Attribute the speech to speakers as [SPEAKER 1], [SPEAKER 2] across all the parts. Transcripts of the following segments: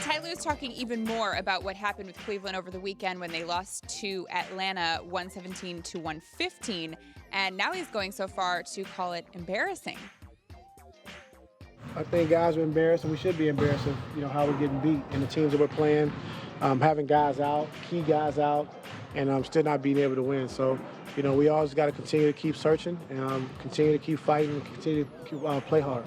[SPEAKER 1] Ty Lue's talking even more about what happened with Cleveland over the weekend when they lost to Atlanta 117-115, and now he's going so far to call it embarrassing.
[SPEAKER 2] I think guys are embarrassed, and we should be embarrassed of how we're getting beat and the teams that we're playing, having guys out, key guys out, and still not being able to win. So, we always got to continue to keep searching and continue to keep fighting and continue to play hard.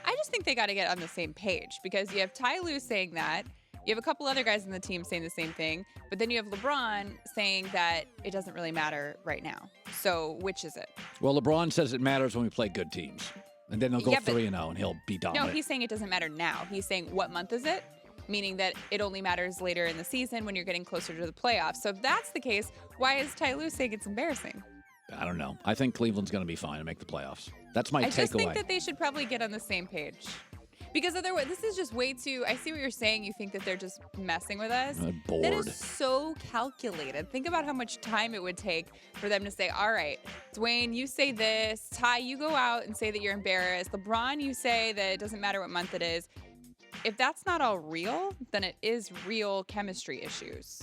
[SPEAKER 1] I just think they got to get on the same page because you have Ty Lue saying that. You have a couple other guys in the team saying the same thing, but then you have LeBron saying that it doesn't really matter right now. So which is it?
[SPEAKER 3] Well, LeBron says it matters when we play good teams. And then they'll go 3-0 and he'll be dominant.
[SPEAKER 1] No, he's saying it doesn't matter now. He's saying what month is it? Meaning that it only matters later in the season when you're getting closer to the playoffs. So if that's the case, why is Ty Lue saying it's embarrassing?
[SPEAKER 3] I don't know. I think Cleveland's going to be fine and make the playoffs. That's my takeaway. I
[SPEAKER 1] just think that they should probably get on the same page. Because otherwise, this is just way too... I see what you're saying. You think that they're just messing with us.
[SPEAKER 3] I'm bored.
[SPEAKER 1] That is so calculated. Think about how much time it would take for them to say, all right, Dwayne, you say this. Ty, you go out and say that you're embarrassed. LeBron, you say that it doesn't matter what month it is. If that's not all real, then it is real chemistry issues.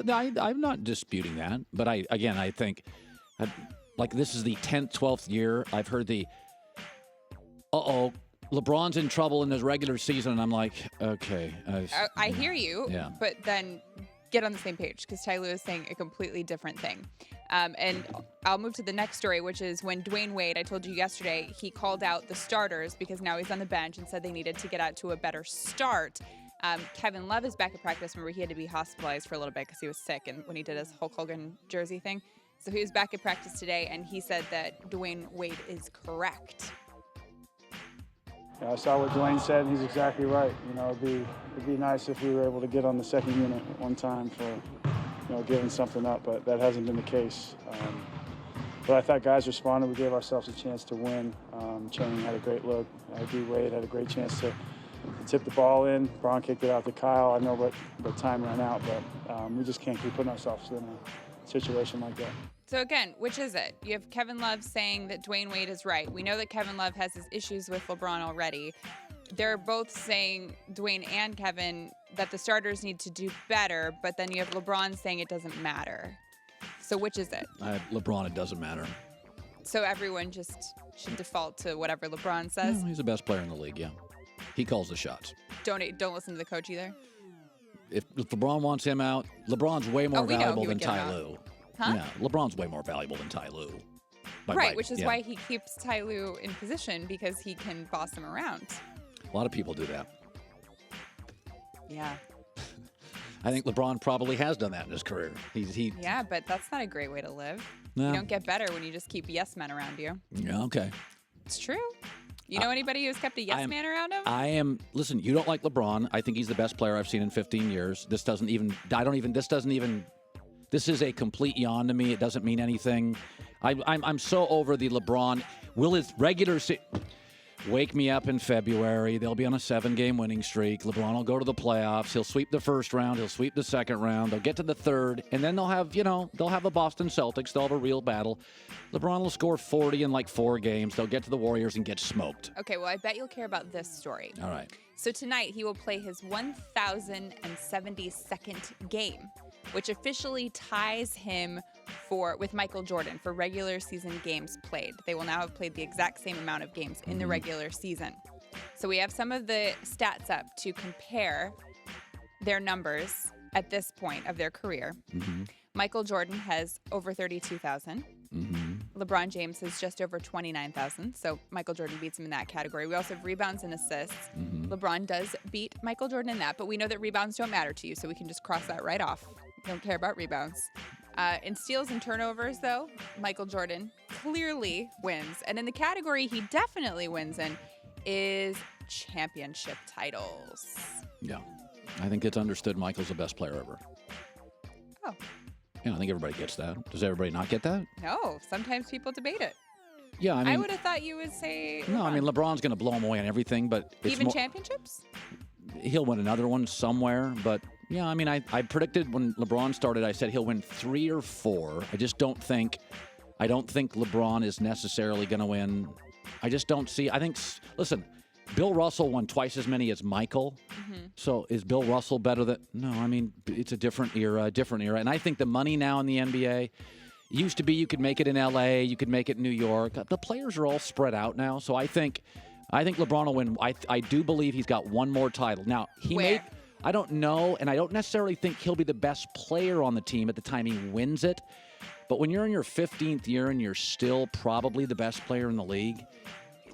[SPEAKER 3] I'm not disputing that. But I think, this is the 10th, 12th year I've heard the, LeBron's in trouble in his regular season, and I'm like, okay.
[SPEAKER 1] I hear you,
[SPEAKER 3] yeah.
[SPEAKER 1] But then get on the same page because Ty Lue is saying a completely different thing. And I'll move to the next story, which is when Dwayne Wade, I told you yesterday, he called out the starters because now he's on the bench and said they needed to get out to a better start. Kevin Love is back at practice. Remember, he had to be hospitalized for a little bit because he was sick and when he did his Hulk Hogan jersey thing. So he was back at practice today, and he said that Dwayne Wade is correct.
[SPEAKER 4] I saw what Dwayne said, and he's exactly right. It'd be nice if we were able to get on the second unit at one time for, giving something up, but that hasn't been the case. But I thought guys responded. We gave ourselves a chance to win. Channing had a great look. D. Wade had a great chance to tip the ball in. Braun kicked it out to Kyle. I know what time ran out, but we just can't keep putting ourselves in a situation like that.
[SPEAKER 1] So again, which is it? You have Kevin Love saying that Dwayne Wade is right. We know that Kevin Love has his issues with LeBron already. They're both saying, Dwayne and Kevin, that the starters need to do better, but then you have LeBron saying it doesn't matter. So which is it?
[SPEAKER 3] LeBron, it doesn't matter.
[SPEAKER 1] So everyone just should default to whatever LeBron says?
[SPEAKER 3] No, he's the best player in the league, yeah. He calls the shots.
[SPEAKER 1] Don't listen to the coach either?
[SPEAKER 3] If LeBron wants him out, LeBron's way more valuable than Ty Lue.
[SPEAKER 1] Huh?
[SPEAKER 3] Yeah, LeBron's way more valuable than Ty Lue.
[SPEAKER 1] Right, which is why he keeps Ty Lue in position because he can boss him around.
[SPEAKER 3] A lot of people do that.
[SPEAKER 1] Yeah.
[SPEAKER 3] I think LeBron probably has done that in his career.
[SPEAKER 1] Yeah, but that's not a great way to live.
[SPEAKER 3] No.
[SPEAKER 1] You don't get better when you just keep yes men around you.
[SPEAKER 3] Yeah, okay.
[SPEAKER 1] It's true. You know anybody who's kept a yes man around him?
[SPEAKER 3] Listen, you don't like LeBron. I think he's the best player I've seen in 15 years. This is a complete yawn to me. It doesn't mean anything. I'm so over the LeBron. Will his regular wake me up in February? They'll be on a 7-game winning streak. LeBron will go to the playoffs. He'll sweep the first round. He'll sweep the second round. They'll get to the third, and then they'll have the Boston Celtics. They'll have a real battle. LeBron will score 40 in 4 games. They'll get to the Warriors and get smoked.
[SPEAKER 1] Okay, well, I bet you'll care about this story.
[SPEAKER 3] All right.
[SPEAKER 1] So tonight he will play his 1,072nd game, which officially ties him with Michael Jordan for regular season games played. They will now have played the exact same amount of games in the regular season. So we have some of the stats up to compare their numbers at this point of their career.
[SPEAKER 3] Mm-hmm.
[SPEAKER 1] Michael Jordan has over 32,000.
[SPEAKER 3] Mm-hmm.
[SPEAKER 1] LeBron James has just over 29,000. So Michael Jordan beats him in that category. We also have rebounds and assists.
[SPEAKER 3] Mm-hmm.
[SPEAKER 1] LeBron does beat Michael Jordan in that, but we know that rebounds don't matter to you, so we can just cross that right off. Don't care about rebounds. In steals and turnovers, though, Michael Jordan clearly wins. And in the category he definitely wins in is championship titles.
[SPEAKER 3] Yeah. I think it's understood Michael's the best player ever.
[SPEAKER 1] Oh.
[SPEAKER 3] Yeah, I think everybody gets that. Does everybody not get that?
[SPEAKER 1] No. Sometimes people debate it.
[SPEAKER 3] Yeah, I
[SPEAKER 1] would have thought you would say LeBron.
[SPEAKER 3] No, I mean, LeBron's going to blow him away on everything, but it's
[SPEAKER 1] even championships?
[SPEAKER 3] He'll win another one somewhere, but yeah, I mean, I predicted when LeBron started, I said he'll win 3 or 4. I don't think LeBron is necessarily going to win. I just don't see. Listen, Bill Russell won twice as many as Michael. So is Bill Russell better than? No, I mean, it's a different era. And I think the money now in the NBA, used to be you could make it in L.A., you could make it in New York. The players are all spread out now. So I think LeBron will win. I do believe he's got one more title. Now, I don't know, and I don't necessarily think he'll be the best player on the team at the time he wins it. But when you're in your 15th year and you're still probably the best player in the league,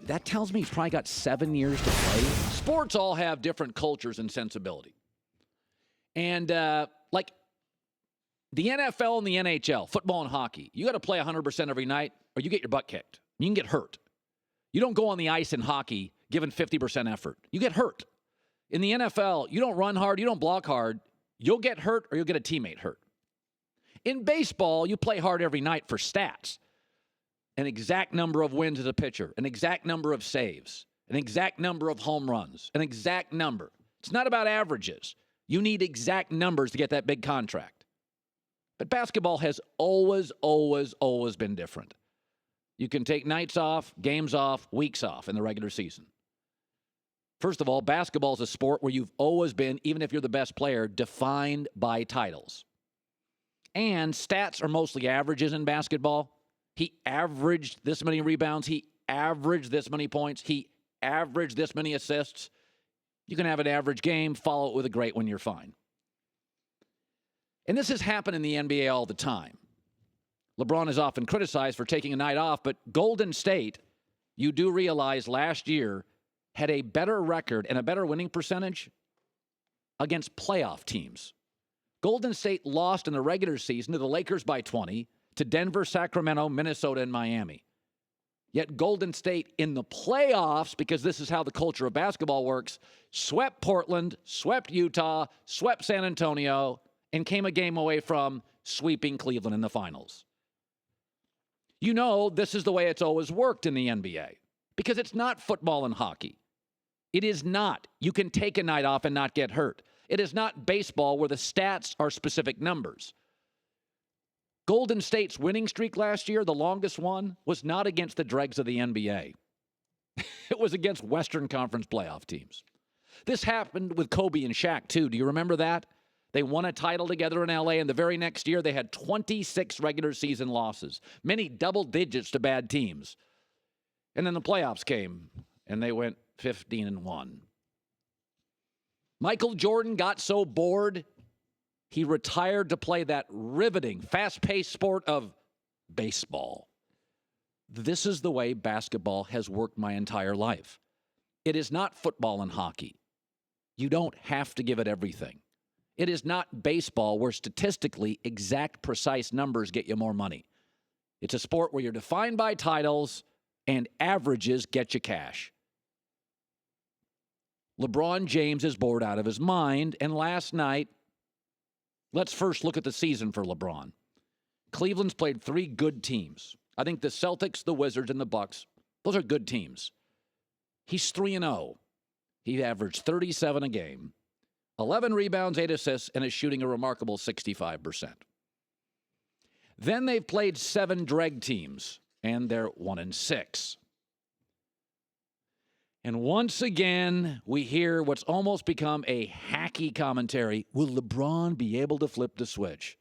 [SPEAKER 3] that tells me he's probably got 7 years to play. Sports all have different cultures and sensibility. And like the NFL and the NHL, football and hockey, you got to play 100% every night or you get your butt kicked. You can get hurt. You don't go on the ice in hockey giving 50% effort. You get hurt. In the NFL, you don't run hard, you don't block hard. You'll get hurt or you'll get a teammate hurt. In baseball, you play hard every night for stats. An exact number of wins as a pitcher, an exact number of saves, an exact number of home runs, an exact number. It's not about averages. You need exact numbers to get that big contract. But basketball has always been different. You can take nights off, games off, weeks off in the regular season. First of all, basketball is a sport where you've always been, even if you're the best player, defined by titles. And stats are mostly averages in basketball. He averaged this many rebounds. He averaged this many points. He averaged this many assists. You can have an average game, follow it with a great one, you're fine. And this has happened in the NBA all the time. LeBron is often criticized for taking a night off, but Golden State, you do realize last year, had a better record and a better winning percentage against playoff teams. Golden State lost in the regular season to the Lakers by 20, to Denver, Sacramento, Minnesota, and Miami. Yet Golden State in the playoffs, because this is how the culture of basketball works, swept Portland, swept Utah, swept San Antonio, and came a game away from sweeping Cleveland in the finals. You know, this is the way it's always worked in the NBA, because it's not football and hockey. It is not. You can take a night off and not get hurt. It is not baseball where the stats are specific numbers. Golden State's winning streak last year, the longest one, was not against the dregs of the NBA. It was against Western Conference playoff teams. This happened with Kobe and Shaq, too. Do you remember that? They won a title together in L.A., and the very next year they had 26 regular season losses, many double digits to bad teams. And then the playoffs came, and they went 15-1. Michael Jordan got so bored, he retired to play that riveting, fast-paced sport of baseball. This is the way basketball has worked my entire life. It is not football and hockey. You don't have to give it everything. It is not baseball where statistically exact, precise numbers get you more money. It's a sport where you're defined by titles and averages get you cash. LeBron James is bored out of his mind, and last night, let's first look at the season for LeBron. Cleveland's played 3 good teams. I think the Celtics, the Wizards, and the Bucks, those are good teams. He's 3-0. He averaged 37 a game, 11 rebounds, 8 assists, and is shooting a remarkable 65%. Then they've played 7 dreg teams, and they're 1-6. And once again, we hear what's almost become a hacky commentary. Will LeBron be able to flip the switch?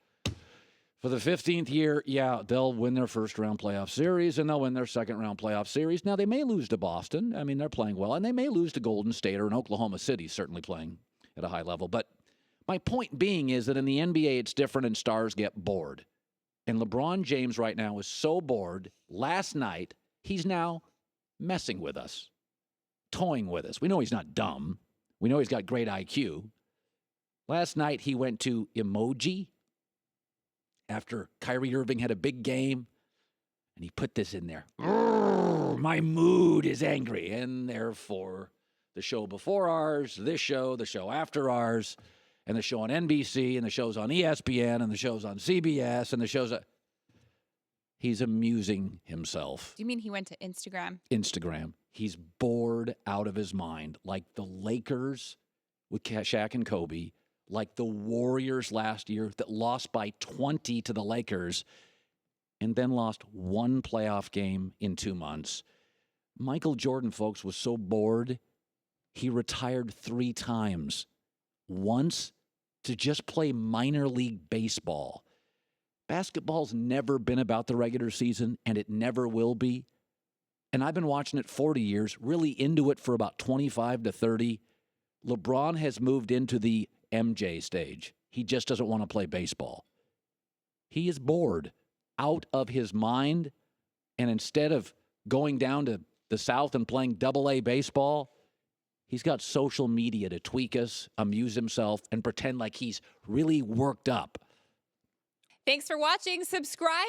[SPEAKER 3] For the 15th year, yeah, they'll win their first-round playoff series, and they'll win their second-round playoff series. Now, they may lose to Boston. I mean, they're playing well. And they may lose to Golden State or in Oklahoma City, certainly playing at a high level. But my point being is that in the NBA, it's different and stars get bored. And LeBron James right now is so bored. Last night, he's now messing with us. Toying with us. We know he's not dumb. We know he's got great IQ. Last night, he went to emoji after Kyrie Irving had a big game, and he put this in there. My mood is angry, and therefore the show before ours, this show, the show after ours, and the show on NBC, and the shows on ESPN, and the shows on CBS, and the shows... He's amusing himself.
[SPEAKER 1] Do you mean he went to Instagram?
[SPEAKER 3] Instagram. He's bored out of his mind, like the Lakers with Shaq and Kobe, like the Warriors last year that lost by 20 to the Lakers and then lost 1 playoff game in 2 months. Michael Jordan, folks, was so bored He retired 3 times. Once to just play minor league baseball. Basketball's never been about the regular season, and it never will be. And I've been watching it 40 years, really into it for about 25 to 30. LeBron has moved into the MJ stage. He just doesn't want to play baseball. He is bored, out of his mind, and instead of going down to the South and playing AA baseball, he's got social media to tweak us, amuse himself, and pretend like he's really worked up.
[SPEAKER 1] Thanks for watching. Subscribe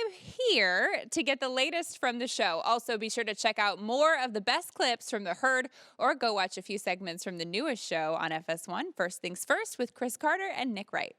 [SPEAKER 1] here to get the latest from the show. Also, be sure to check out more of the best clips from The Herd or go watch a few segments from the newest show on FS1, First Things First, with Chris Carter and Nick Wright.